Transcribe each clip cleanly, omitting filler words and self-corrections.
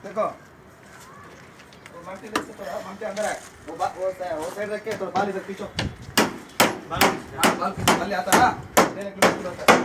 देखो वो मल्टी लेके थोड़ा मल्टी अंदर है वो साइड रख के थोड़ा बाल इधर खींचो बाल खींचो बाल आता है देने के लिए होता है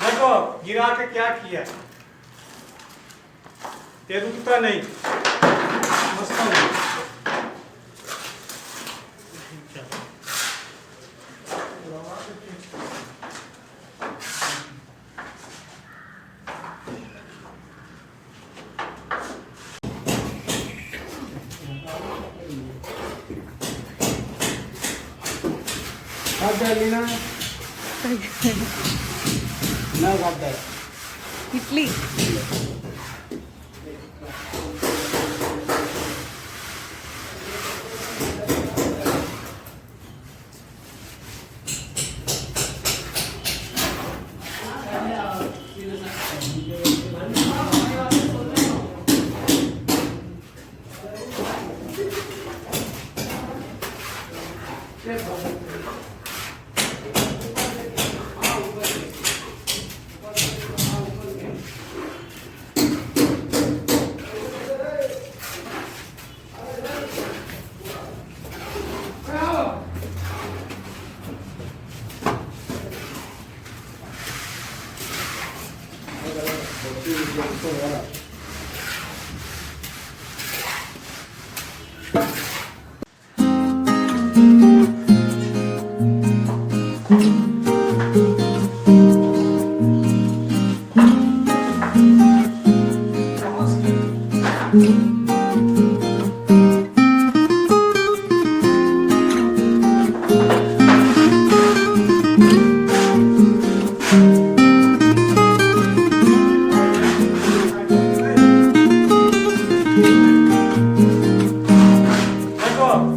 देखो गिरा के क्या किया ये रुकता नहीं इडली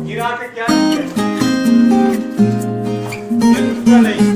गिरा के क्या किया ये रुकता नहीं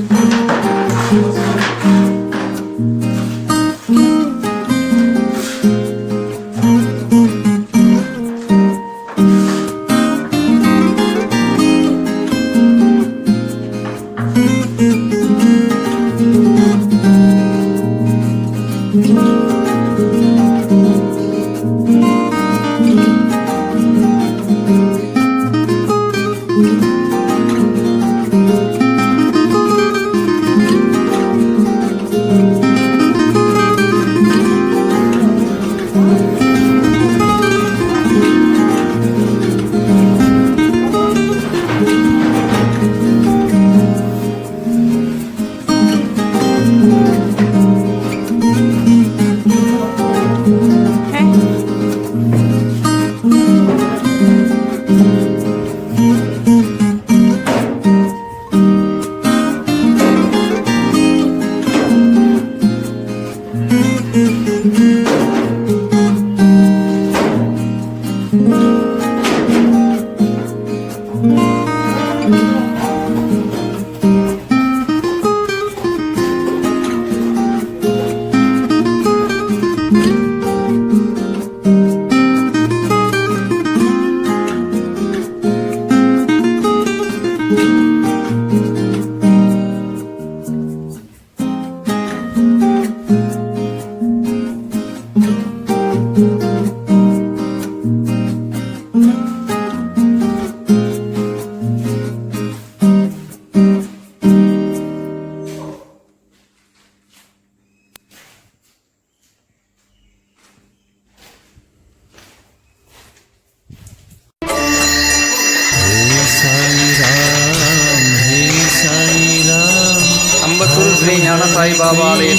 సాయిబాబాలయం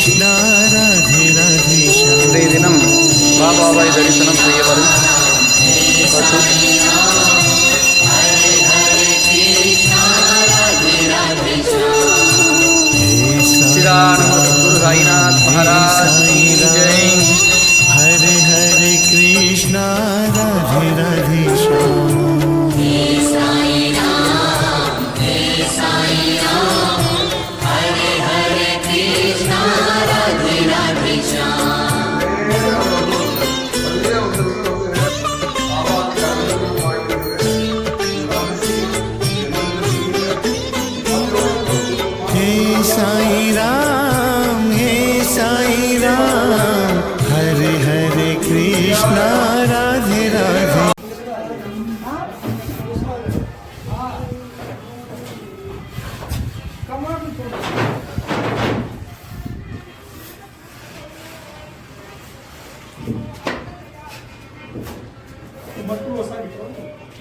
இன்றைய தினம் பாபாவை தரிசனம் செய்ய வரும் பசு चिदानंद गुरु साईनाथ महाराज की जय। हरे हरे कृष्णा राधे राधे श्याम। हे साई राम हरे हरे कृष्णा राधे राधे।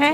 है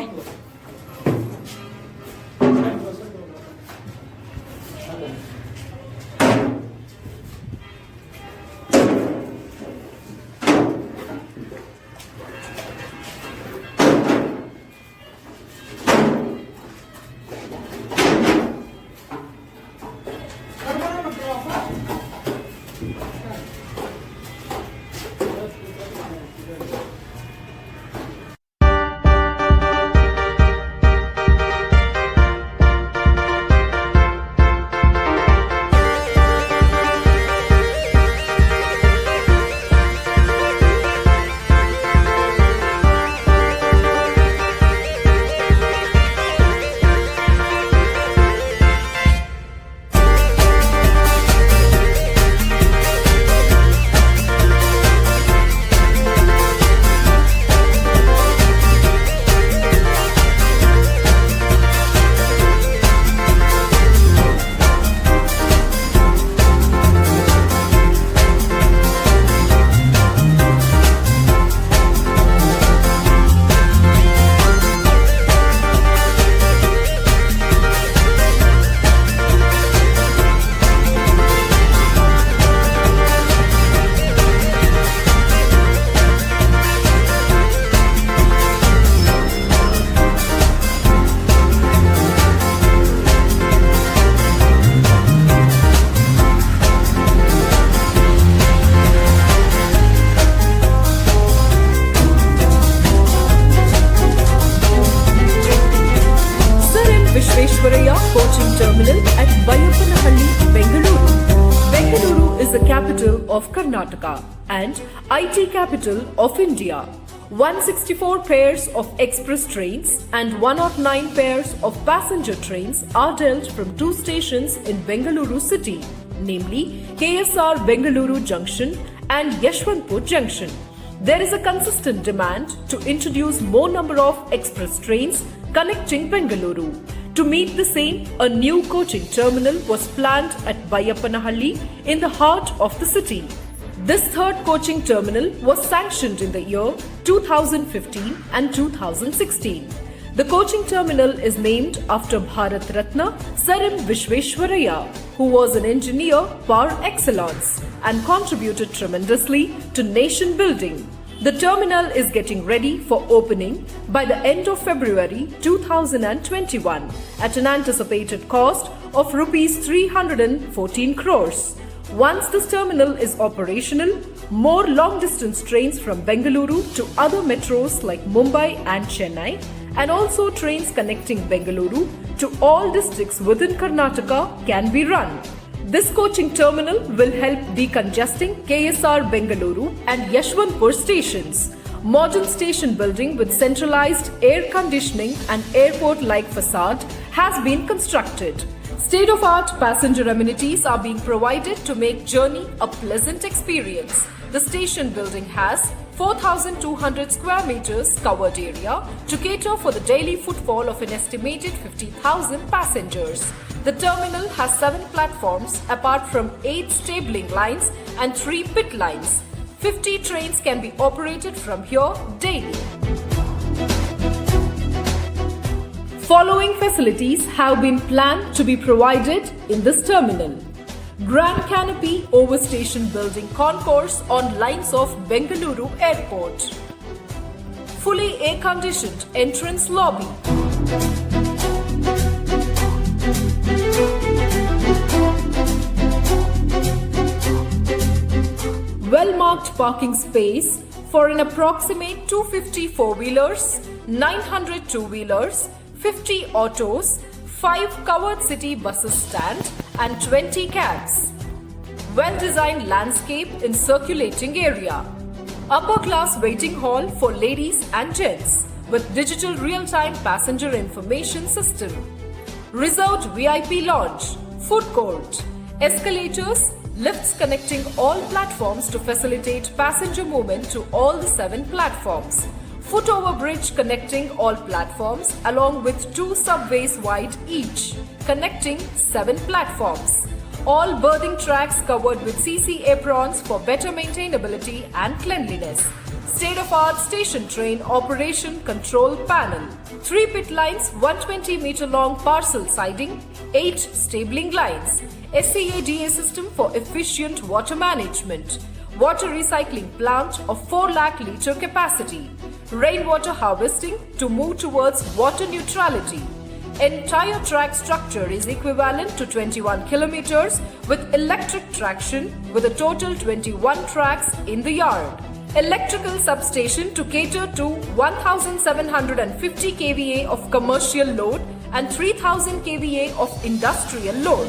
Coaching Terminal at Bayapanahalli, Bangalore. Bangalore is the capital of Karnataka and IT capital of India. 164 pairs of express trains and 109 pairs of passenger trains are dealt from two stations in Bangalore city, namely KSR Bangalore Junction and Yeshwantpur Junction. There is a consistent demand to introduce more number of express trains connecting Bangalore. To meet the same, a new coaching terminal was planned at Bayapanahalli in the heart of the city. This third coaching terminal was sanctioned in the year 2015 and 2016. The coaching terminal is named after Bharat Ratna Sir M. Vishveshwaraya, who was an engineer par excellence and contributed tremendously to nation building. The terminal is getting ready for opening by the end of February 2021 at an anticipated cost of Rs 314 crores. Once this terminal is operational, more long-distance trains from Bengaluru to other metros like Mumbai and Chennai, and also trains connecting Bengaluru to all districts within Karnataka can be run. This coaching terminal will help decongesting KSR Bengaluru and Yeshwantpur stations. Modern station building with centralized air conditioning and airport-like facade has been constructed. State-of-art passenger amenities are being provided to make journey a pleasant experience. The station building has 4,200 square meters covered area to cater for the daily footfall of an estimated 50,000 passengers. The terminal has 7 platforms apart from 8 stabling lines and 3 pit lines. 50 trains can be operated from here daily. Following facilities have been planned to be provided in this terminal. Grand Canopy Overstation Building Concourse on lines of Bengaluru Airport. Fully air-conditioned entrance lobby. Well-marked parking space for an approximate 250 four-wheelers, 900 two-wheelers, 50 autos, 5 covered city buses stand and 20 cabs. Well-designed landscape in circulating area. Upper-class waiting hall for ladies and gents with digital real-time passenger information system. Reserved VIP lounge, food court, escalators, lifts connecting all platforms to facilitate passenger movement to all the 7 platforms. Foot-over bridge connecting all platforms along with 2 subways wide each, connecting 7 platforms. All berthing tracks covered with CC aprons for better maintainability and cleanliness. State-of-art station train operation control panel. 3 pit lines, 120-meter long parcel siding, 8 stabling lines. SCADA system for efficient water management. Water recycling plant of 4 lakh litre capacity. Rainwater harvesting to move towards water neutrality. Entire track structure is equivalent to 21 kilometers with electric traction with a total 21 tracks in the yard. Electrical substation to cater to 1750 kVA of commercial load and 3000 kVA of industrial load.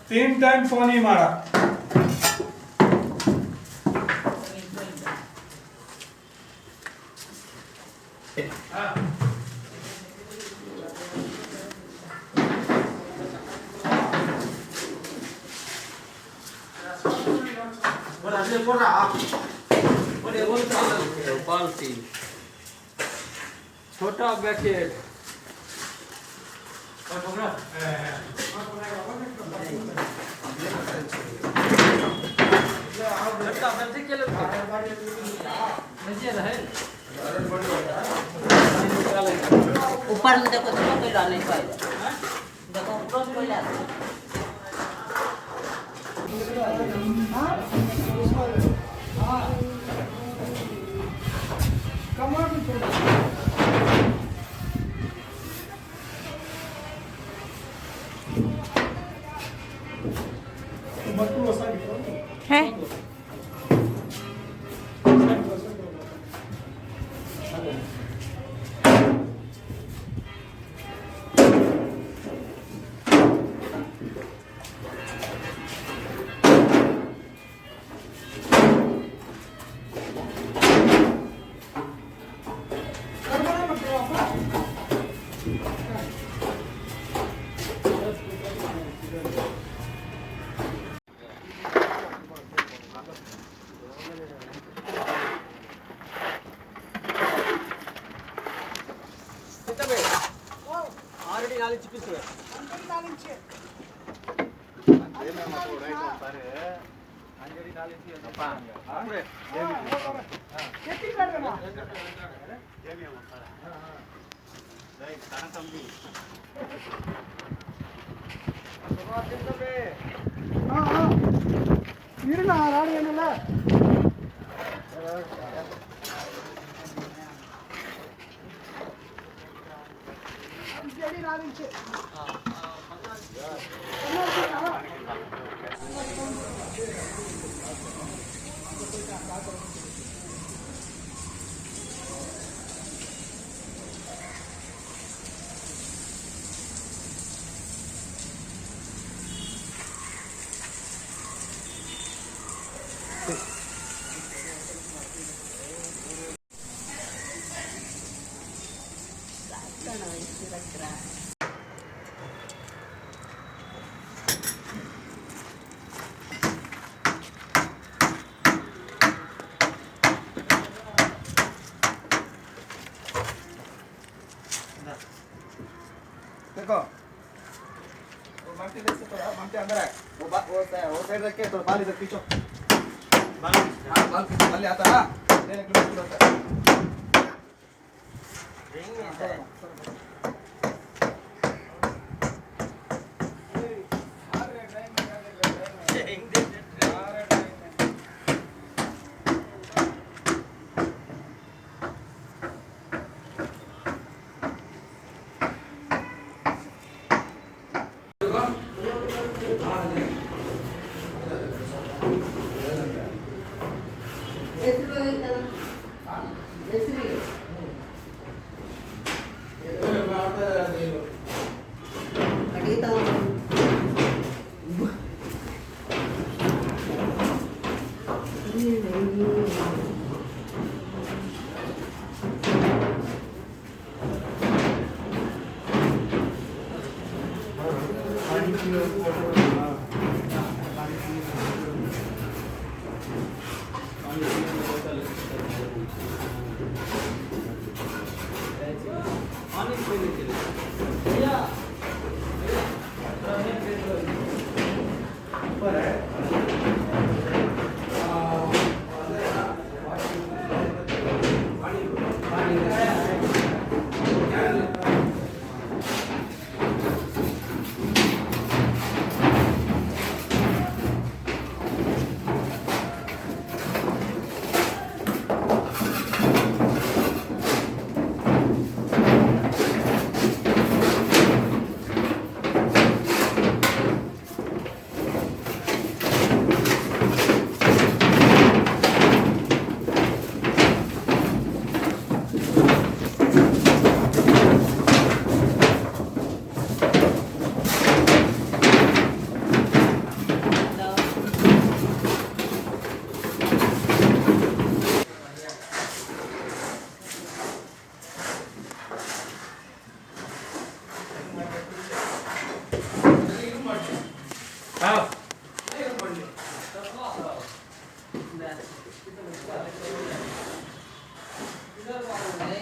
तीन time पानी मारा बाल्टी छोटा packet ऊपर में देखो देखो कोई ला नहीं पाएगा देखो ऊपर में कोई ला है देखो वो मल्टी लेके थोड़ा मल्टी अंदर है वो साइड रख के थोड़ा बाल इधर खींचो बाल खींचो बाल आता है ले ले होता है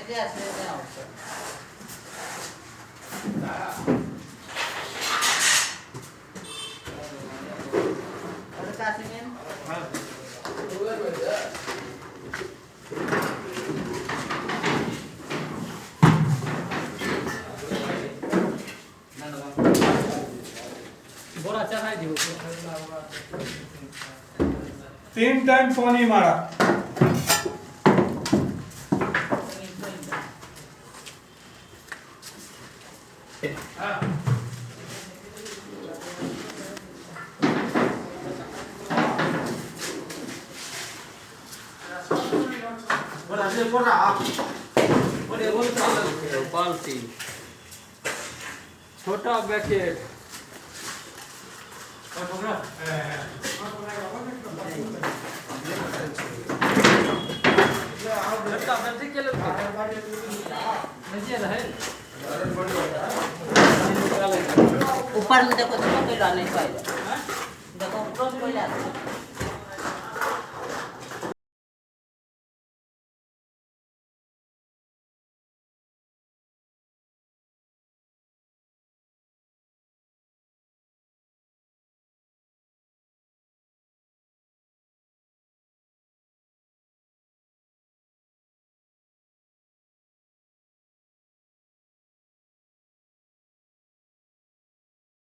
जे असले ते आवडतं. अरे कासिमेन तीन टाइम फोन ही मारा. छोटा पैकेट ऊपर में देखो देखो कोई ला नहीं पाएगा. देखो ऊपर कोई ला.